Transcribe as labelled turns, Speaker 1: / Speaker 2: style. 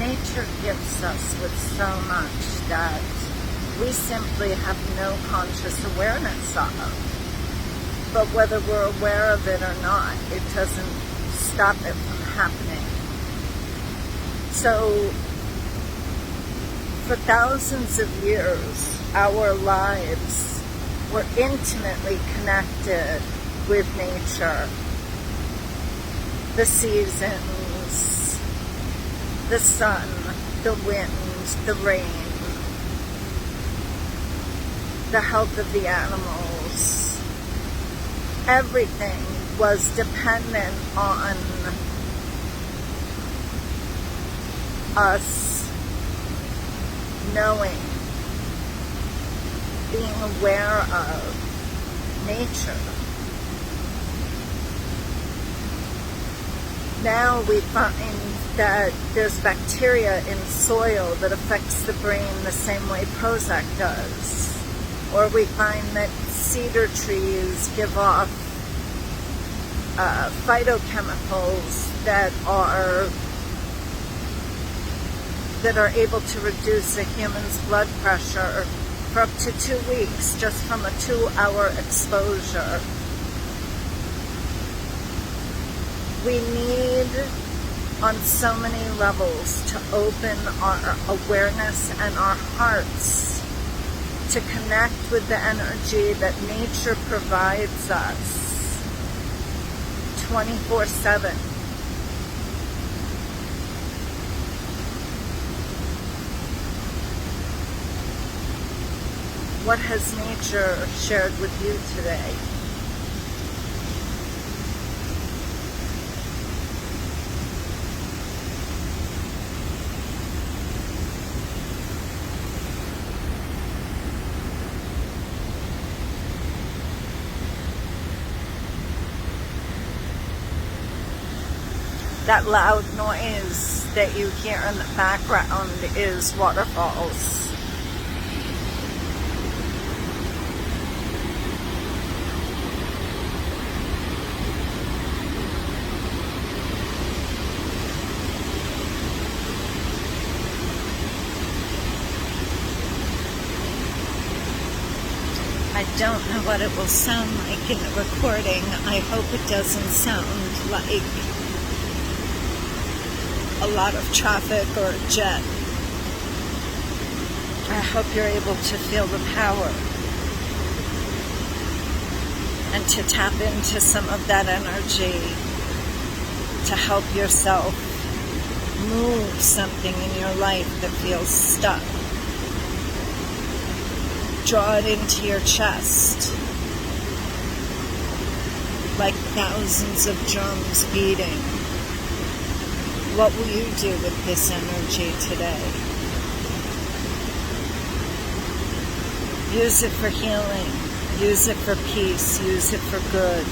Speaker 1: nature gifts us with so much that we simply have no conscious awareness of. But whether we're aware of it or not, it doesn't stop it from happening. So, for thousands of years, our lives were intimately connected with nature. The seasons, the sun, the wind, the rain, the health of the animals. Everything was dependent on us knowing, being aware of nature. Now we find that there's bacteria in soil that affects the brain the same way Prozac does. Or we find that cedar trees give off phytochemicals that are able to reduce a human's blood pressure for up to 2 weeks just from a 2-hour exposure. We need, on so many levels, to open our awareness and our hearts to connect with the energy that nature provides us 24/7. What has nature shared with you today? That loud noise that you hear in the background is waterfalls. I don't know what it will sound like in the recording. I hope it doesn't sound like a lot of traffic or a jet. I hope you're able to feel the power and to tap into some of that energy to help yourself move something in your life that feels stuck. Draw it into your chest like thousands of drums beating. What will you do with this energy today? Use it for healing. Use it for peace. Use it for good.